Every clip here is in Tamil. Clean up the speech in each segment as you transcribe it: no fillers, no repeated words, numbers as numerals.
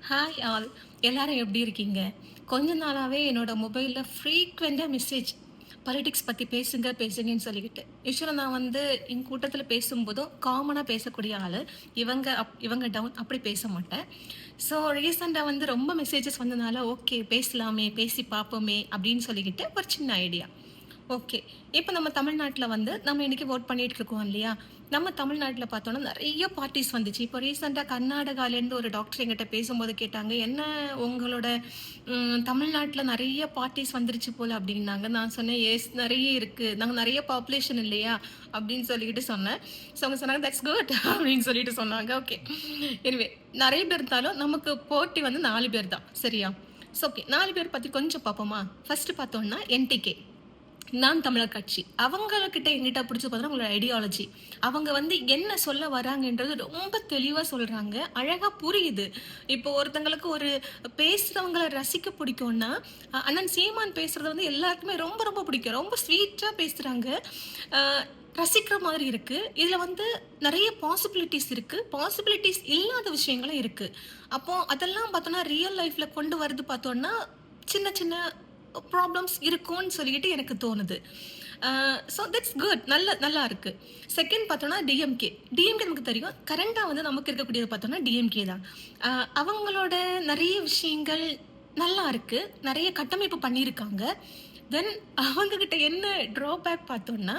Hi all. எல்லாரும் எப்படி இருக்கீங்க? கொஞ்ச நாளாவே என்னோட மொபைல்ல ஃப்ரீக்வென்ட்டா மெசேஜ் பாலிடிக்ஸ் பத்தி பேசுங்க, பேசுங்கன்னு சொல்லிக்கிட்டு. யூசுவலா நான் வந்து என் கூட்டத்தில பேசும்போதும் காமனா பேசக்கூடிய ஆளு. இவங்க டவுன் அப்படி பேச மாட்டேன். ஸோ ரீசென்ட்டா வந்து ரொம்ப மெசேஜஸ் வந்தனால, ஓகே பேசலாமே, பேசி பார்ப்போமே அப்படின்னு சொல்லிக்கிட்டு ஒரு சின்ன ஐடியா. ஓகே. இப்ப நம்ம தமிழ்நாட்ல வந்து நம்ம இன்னைக்கு வோட் பண்ணிட்டு இருக்கோம் இல்லையா? நம்ம தமிழ்நாட்ல பார்த்தோம்னா நெறைய பார்ட்டீஸ் வந்துச்சு. இப்போ ரீசென்ட்டா கர்நாடகாலேருந்து ஒரு டாக்டர் என்கிட்ட பேசும்போது கேட்டாங்க, "என்ன உங்களோட தமிழ்நாட்ல நெறைய பார்ட்டீஸ் வந்துருச்சு போல" அப்படின்னாங்க. நான் சொன்னேன், "எஸ் நெறைய இருக்கு. நாங்க நெறைய பாப்புலேஷன் இல்லையா?" அப்படின்னு சொல்லிக்கிட்டு சொன்னேன். ஸோ அவங்க சொன்னாங்க, "தட்ஸ் குட்" அப்படின்னு சொல்லிட்டு சொன்னாங்க. ஓகே. எனிவே நெறைய பேர் இருந்தாலும் நமக்கு போட்டி வந்து 4 பேர் தான். சரியா? So okay. 4 பேர் பத்தி கொஞ்சம் பார்ப்போமா? ஃபர்ஸ்ட்டு பார்த்தோம்னா என்டிகே. நான் தமிழர் கட்சி. அவங்ககிட்ட என்கிட்ட பிடிச்சது பார்த்தீங்கன்னா, அவங்களோட ஐடியாலஜி. அவங்க வந்து என்ன சொல்ல வராங்கன்றது ரொம்ப தெளிவா சொல்றாங்க. அழகா புரியுது. இப்போ ஒருத்தங்களுக்கு ஒரு பேசுறவங்கள ரசிக்க பிடிக்கும்னா, அண்ணன் சீமான் பேசுறது வந்து எல்லாருக்குமே ரொம்ப ரொம்ப பிடிக்கும். ரொம்ப ஸ்வீட்டா பேசுறாங்க. அ ரசிக்கிற மாதிரி இருக்கு. இதுல வந்து நெறைய பாசிபிலிட்டீஸ் இருக்கு. பாசிபிலிட்டீஸ் இல்லாத விஷயங்களும் இருக்கு. அப்போ அதெல்லாம் பார்த்தோம்னா, ரியல் லைஃப்ல கொண்டு வரது பார்த்தோம்னா, சின்ன சின்ன ப்ராப்ளம்ஸ் இருக்கும்னு சொல்லிட்டு எனக்கு தோணுது. So that's good. நல்லா இருக்கு. செகண்ட் பார்த்தோம்னா டிஎம்கே. டிஎம்கே நமக்கு தெரியும். கரண்டா வந்து நமக்கு இருக்கக்கூடியது பார்த்தோம்னா டிஎம்கே தான். அவங்களோட நெறைய விஷயங்கள் நல்லா இருக்கு. நெறைய கட்டமைப்பு பண்ணியிருக்காங்க. தென் அவங்க கிட்ட என்ன ட்ராபேக் பார்த்தோம்னா,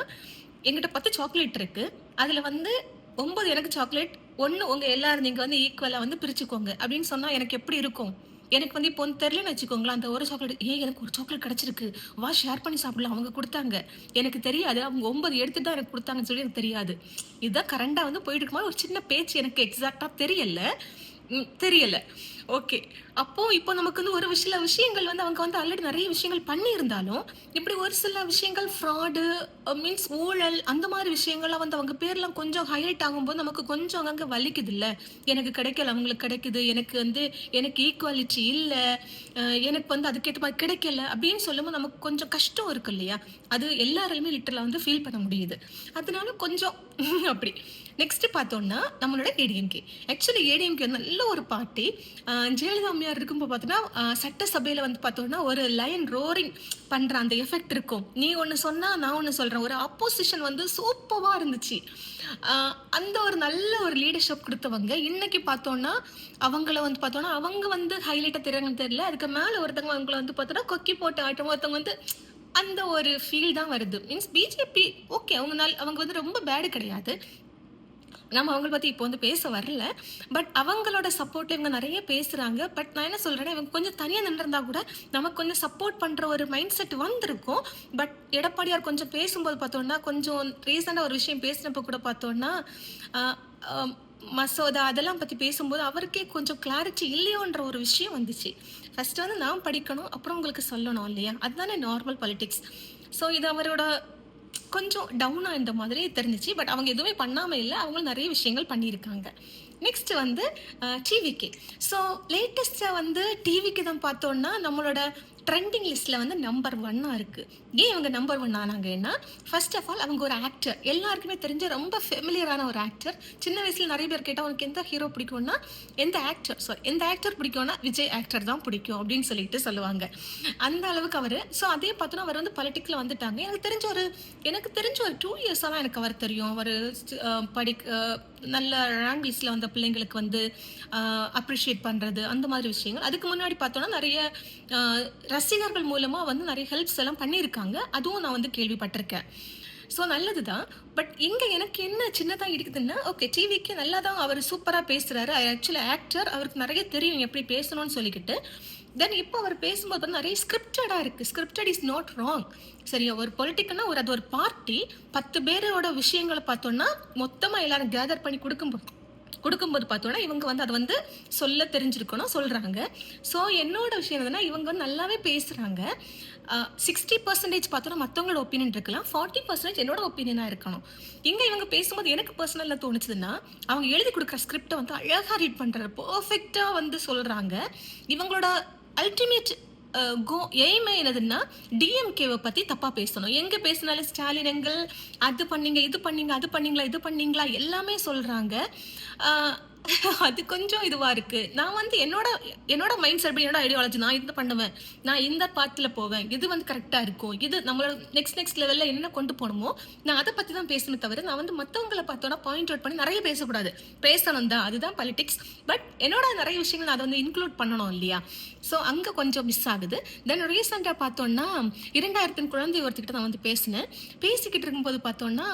என்கிட்ட 10 சாக்லேட் இருக்கு. அதுல வந்து 9 எனக்கு சாக்லேட், 1 உங்க எல்லாரும் நீங்க வந்து ஈக்குவலா வந்து பிரிச்சுக்கோங்க அப்படின்னு சொன்னா எனக்கு எப்படி இருக்கும்? எனக்கு வந்து இப்போ ஒண்ணு தெரியலன்னு வச்சுக்கோங்களேன், அந்த ஒரு சாக்லேட் ஏய் எனக்கு ஒரு சாக்லேட் கிடைச்சிருக்கு. வா ஷேர் பண்ணி சாப்பிடலாம். அவங்க குடுத்தாங்க. எனக்கு தெரியாது. அவங்க 9 எடுத்துட்டு தான் எனக்கு குடுத்தாங்கன்னு சொல்லி எனக்கு தெரியாது. இதுதான் கரண்டா வந்து போயிட்டு இருக்கும்போது ஒரு சின்ன பேச்சு எனக்கு எக்ஸாக்ட்டா தெரியல. ஓகே. அப்போ இப்போ நமக்கு வந்து ஒரு சில விஷயங்கள் வந்து அவங்க வந்து ஆல்ரெடி நெறைய விஷயங்கள் பண்ணியிருந்தாலும், இப்படி ஒரு சில விஷயங்கள் ஃப்ராடு மீன்ஸ் ஊழல் அந்த மாரி விஷயங்கள்லாம் வந்து அவங்க பேர்லாம் கொஞ்சம் ஹைலைட் ஆகும்போது நமக்கு கொஞ்சம் அங்கங்க வலிக்குதுல்ல. எனக்கு கிடைக்கல, அவங்களுக்கு கிடைக்குது. எனக்கு வந்து எனக்கு ஈக்குவாலிட்டி இல்ல. எனக்கு வந்து அதுக்கேத்த மாரி கிடைக்கல அப்படின்னு சொல்லும்போது நமக்கு கொஞ்சம் கஷ்டம் இருக்கு இல்லையா? அது எல்லாராலுமே லிட்டரலா வந்து ஃபீல் பண்ண முடியுது. அதனால கொஞ்சம் அப்படி. நெக்ஸ்ட் பார்த்தோம்னா, நம்மளோட ஏடிஎம்கே. ஆக்சுவலி ஏடிஎம்கே நல்ல ஒரு பார்ட்டி. ஜெயலலிதா அம்மையார் இருக்கும்போது பார்த்தோன்னா, சட்டசபையில வந்து பார்த்தோம்னா, ஒரு லயன் ரோரிங் பண்ற அந்த எஃபெக்ட் இருக்கும். நீ ஒண்ணு சொன்னா, நான் ஒண்ணு சொல்றேன். ஒரு அப்போசிஷன் வந்து சூப்பர்வா இருந்துச்சு. அ அந்த ஒரு நல்ல ஒரு லீடர்ஷிப் குடுத்தவங்க. இன்னைக்கு பார்த்தோம்னா, அவங்கள வந்து பார்த்தோம்னா, அவங்க வந்து ஹைலைட்டா தெரியுறாங்கன்னு தெரியல. அதுக்கு மேல ஒருத்தவங்க அவங்கள வந்து பார்த்தோம்னா, கொக்கி போட்டு ஆட்டம் ஒருத்தவங்க வந்து அந்த ஒரு ஃபீல் தான் வருது. Means BJP okay. அவங்க வந்து ரொம்ப பேடு கிடையாது. நம்ம அவங்கள பத்தி இப்போ வந்து பேச வரல. பட் அவங்களோட சப்போர்ட் இவங்க நெறைய பேசுறாங்க. பட் நான் என்ன சொல்றேன்னா, இவங்க கொஞ்சம் தனியா நின்னுருந்தா கூட, நமக்கு கொஞ்சம் சப்போர்ட் பண்ற ஒரு மைண்ட் செட் வந்திருக்கும். பட் எடப்பாடியார் கொஞ்சம் பேசும்போது பார்த்தோம்னா, கொஞ்சம் ரீசென்ட்டா ஒரு விஷயம் பேசினப்போ கூட பார்த்தோம்னா, அ அ மசோதா அதெல்லாம் பத்தி பேசும்போது, அவருக்கே கொஞ்சம் கிளாரிட்டி இல்லையோன்ற ஒரு விஷயம் வந்துச்சு. ஃபர்ஸ்ட் வந்து நான் படிக்கணும், அப்புறம் உங்களுக்கு சொல்லணும் இல்லையா? அதுதானே நார்மல் பாலிடிக்ஸ். ஸோ இது அவரோட கொஞ்சம் டவுனா இருந்த மாதிரி தெரிஞ்சுச்சு. பட் அவங்க எதுவுமே பண்ணாம இல்ல. அவங்களும் நெறைய விஷயங்கள் பண்ணியிருக்காங்க. நெக்ஸ்ட் வந்து டிவிகே. ஸோ லேட்டஸ்ட்டா வந்து டிவிகே தான் பார்த்தோம்னா, நம்மளோட ட்ரெண்டிங் லிஸ்ட்ல வந்து நம்பர் 1 இருக்கு. ஏன் இவங்க நம்பர் 1 ஆனாங்கன்னா, ஃபர்ஸ்ட் ஆஃப் ஆல் அவங்க ஒரு ஆக்டர். எல்லாருக்குமே தெரிஞ்ச ரொம்ப ஃபெமிலியரான ஒரு ஆக்டர். சின்ன வயசுல நெறைய பேர் கேட்டா, "உனக்கு எந்த ஹீரோ பிடிக்கும்னா?" எந்த ஆக்டர் பிடிக்கும்னா, "விஜய் ஆக்டர் தான் பிடிக்கும்" அப்படின்னு சொல்லிட்டு சொல்லுவாங்க. அந்த அளவுக்கு அவரு. ஸோ அதே பார்த்தோன்னா, அவர் வந்து பாலிடிக்ஸ்ல வந்துட்டாங்க. எனக்கு தெரிஞ்ச ஒரு 2 இயர்ஸா தான் எனக்கு அவர் தெரியும். அவரு அ படிக் அ நல்ல ரேங்க் லிஸ்ட்ல வந்த பிள்ளைங்களுக்கு வந்து அ அப்ரிஷியேட் பண்றது, அந்த மாதிரி விஷயங்கள். அதுக்கு முன்னாடி பார்த்தோம்னா, நெறைய அ ரசிகர்கள் மூலமா வந்து நெறைய ஹெல்ப்ஸ் எல்லாம் பண்ணியிருக்காங்க. அதுவும் நான் வந்து கேள்விப்பட்டிருக்கேன். ஸோ நல்லது தான். பட் இங்க எனக்கு என்ன சின்னதா இடிக்குதுன்னா, ஓகே டிவிக்கு நல்லா தான் அவரு சூப்பரா பேசுறாரு. Actually actor. அவருக்கு நெறைய தெரியும் எப்படி பேசணும்னு சொல்லிக்கிட்டு. தென் இப்போ அவர் பேசும்போது வந்து நெறைய ஸ்கிரிப்டடா இருக்கு. Scripted is not wrong. சரியா? ஒரு பொலிட்டிக்னா அது ஒரு பார்ட்டி 10 பேரோட விஷயங்கள பார்த்தோம்னா, மொத்தமா எல்லாரும் கேதர் பண்ணி குடுக்கும்போது பார்த்தோம்னா, இவங்க வந்து அத வந்து சொல்ல தெரிஞ்சிருக்கணும், சொல்றாங்க. ஸோ என்னோட விஷயம் என்னன்னா, இவங்க வந்து நல்லாவே பேசுறாங்க. 60% பார்த்தோம்னா மத்தவங்களோட ஒப்பீனியன் இருக்கலாம். 40% என்னோட ஒப்பீனியனா இருக்கணும். இங்க இவங்க பேசும்போது எனக்கு பெர்சனலா தோணுச்சுதுன்னா, அவங்க எழுதி குடுக்குற ஸ்கிரிப்ட்ட வந்து அழகா ரீட் பண்றாரு. பெர்ஃபெக்ட்டா வந்து சொல்றாங்க. இவங்களோட அல்டிமேட் கோ எய்மே என்னதுன்னா, டிஎம்கேவ பத்தி தப்பா பேசணும். எங்க பேசினாலும் ஸ்டாலின் எங்கள் அது பண்ணீங்க, இது பண்ணீங்க, அது பண்ணீங்களா, இது பண்ணீங்களா எல்லாமே சொல்றாங்க. அ அது கொஞ்சம் இதுவா இருக்கு. நான் வந்து என்னோட என்னோட மைண்ட் செட், என்னோட ஐடியாலஜி நான் இது பண்ணுவேன். நான் இந்த பாத்ல போவேன். இது வந்து கரெக்ட்டா இருக்கும். இது நம்மளோட நெக்ஸ்ட் லெவல்ல என்ன கொண்டு போணுமோ, நான் அத பத்தி தான் பேசணுமே தவிர, நான் வந்து மத்தவங்கள பார்த்தோம்னா பாயிண்ட் அவுட் பண்ணி நெறைய பேசக்கூடாது. பேசணும் தான். அதுதான் பாலிடிக்ஸ். பட் என்னோட நெறைய விஷயங்கள் நான் அத வந்து இன்க்ளூட் பண்ணணும் இல்லையா? ஸோ அங்க கொஞ்சம் மிஸ் ஆகுது. தென் ரீசென்ட்டா பார்த்தோம்னா, 2000 குழந்தை ஒருத்திகிட்ட நான் வந்து பேசினேன். பேசிக்கிட்டு இருக்கும்போது பார்த்தோம்னா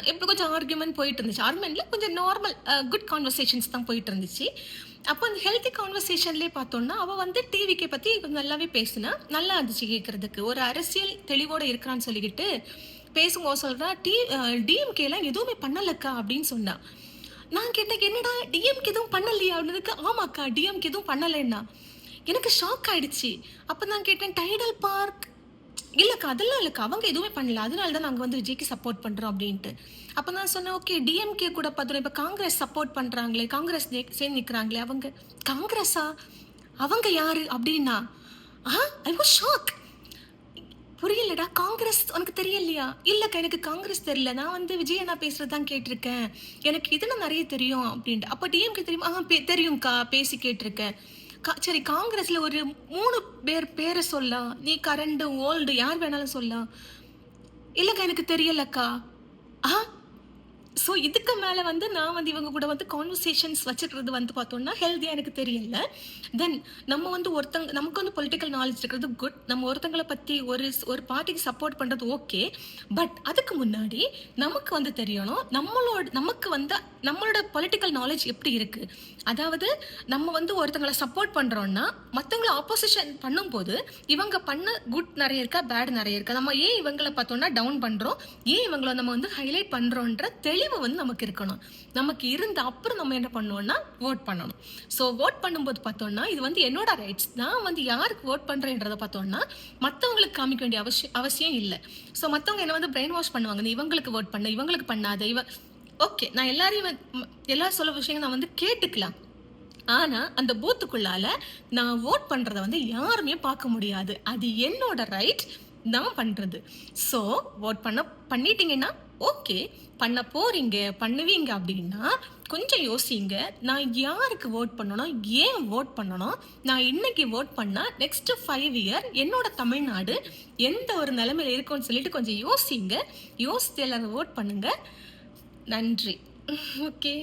இப்ப கொஞ்சம் ஆர்கியூமென்ட் போயிட்டு இருந்துச்சு. ஆர்கியூமென்ட்ல கொஞ்சம் நார்மல் குட் கான்வர்சேஷன்ஸ் தான் போயிட்டு இருந்துச்சு. அப்போ அந்த ஹெல்த்தி கான்வர்சேஷன்லயே பார்த்தோம்னா, அவ வந்து டிவிக்கே பத்தி கொஞ்சம் நல்லாவே பேசினா. நல்லா இருந்துச்சு கேட்கறதுக்கு. ஒரு அரசியல் தெளிவோட இருக்கிறான்னு சொல்லிக்கிட்டு பேசும்போது சொல்றா, டிஎம்கேலாம் எதுவுமே பண்ணலக்கா அப்படின்னு சொன்னா. நான் கேட்டேன், என்னடா டிஎம்கே எதுவும் பண்ணலையா அப்படின்னதுக்கு, ஆமாக்கா டிஎம்கே எதுவும் பண்ணலைன்னா. எனக்கு ஷாக் ஆயிடுச்சு. அப்ப நான் கேட்டேன், டைடல் பார்க் இல்லக்கா அதெல்லாம் இல்லக்கா. அவங்க எதுவுமே பண்ணல. அதனால தான் நாங்க வந்து விஜய்க்கு சப்போர்ட் பண்றோம் அப்டின்ட்டு. அப்ப நான் சொன்னேன், ஓகே டிஎம்கே கூட பாத்துறோம். இப்ப காங்கிரஸ் சப்போர்ட் பண்றாங்களே, காங்கிரஸ் சேர்ந்து நிக்கிறாங்களே அவங்க காங்கிரஸா? அவங்க யாரு அப்டின்னா, ஐ வாஸ் ஷாக். புரியலடா, காங்கிரஸ் உனக்கு தெரியலையா? இல்லக்கா எனக்கு காங்கிரஸ் தெரியல. நான் வந்து விஜய் அண்ணா பேசுறது தான் கேட்டிருக்கேன். எனக்கு இதுல நெறைய தெரியும் அப்டின்ட்டு. அப்ப டிஎம்கே தெரியுமா? தெரியும்க்கா. பேசி கேட்டிருக்கேன். சரி காங்கிரஸ்ல ஒரு 3 பேர் பேரை சொல்லலாம். நீ கரண்ட், ஓல்டு யார் வேணாலும் சொல்லலாம். இல்லக்கா எனக்கு தெரியலக்கா. ஆ ஸோ இதுக்கு மேல வந்து நான் வந்து இவங்க கூட வந்து கான்வர்சேஷன்ஸ் வச்சுக்கிறது வந்து பார்த்தோம்னா, ஹெல்தியா எனக்கு தெரியல. தென் நம்ம வந்து நமக்கு வந்து பொலிட்டிக்கல் நாலேட்ஜ் இருக்கிறது குட். நம்ம ஒருத்தங்கள பத்தி ஒரு பார்ட்டிக்கு சப்போர்ட் பண்றது ஓகே. பட் அதுக்கு முன்னாடி நமக்கு வந்து தெரியணும். நமக்கு வந்து நம்மளோட பொலிட்டிக்கல் நாலேட்ஜ் எப்படி இருக்கு? அதாவது நம்ம வந்து ஒருத்தங்கள சப்போர்ட் பண்றோம்னா, மத்தவங்கள ஆப்போசிஷன் பண்ணும்போது, இவங்க பண்ண குட் நெறைய இருக்கா? பேட் நெறைய இருக்கா? நம்ம ஏன் இவங்கள பார்த்தோம்னா டவுன் பண்றோம்? ஏன் இவங்கள நம்ம வந்து ஹைலைட் பண்றோம்ன்ற தெளிவு வந்து நமக்கு இருக்கணும். நமக்கு இருந்த அப்புறம் நம்ம என்ன பண்ணுவோம்னா, வோட் பண்ணணும். ஸோ வோட் பண்ணும்போது பார்த்தோம்னா, இது வந்து என்னோட ரைட்ஸ். நான் வந்து யாருக்கு வோட் பண்றேன்றத பார்த்தோம்னா, மத்தவங்களுக்கு காமிக்க வேண்டிய அவசியம் இல்ல. ஸோ மத்தவங்க என்ன வந்து பிரெயின் வாஷ் பண்ணுவாங்க. நீ இவங்களுக்கு வோட் பண்ணு, இவங்களுக்கு பண்ணாத. ஓகே. நான் எல்லாரும் சொல்ல விஷயங்கள் நான் வந்து கேட்டுக்கலாம். ஆனா, அந்த பூத்துக்குள்ளால நான் வோட் பண்றத வந்து யாருமே பார்க்க முடியாது. அது என்னோட ரைட். நான் பண்றது. ஸோ, வோட் பண்ணிட்டீங்கன்னா, ஓகே. பண்ண போறீங்க, பண்ணுவீங்க அப்படின்னா, கொஞ்சம் யோசிங்க. நான் யாருக்கு வோட் பண்ணணும்? ஏன் வோட் பண்ணணும்? நான் இன்னைக்கு வோட் பண்ணா, நெக்ஸ்ட் 5 இயர் என்னோட தமிழ்நாடு எந்த ஒரு நிலைமையில இருக்கும்னு சொல்லிட்டு கொஞ்சம் யோசிங்க. யோசித்து எல்லாரும் வோட் பண்ணுங்க. நன்றி. ஓகே.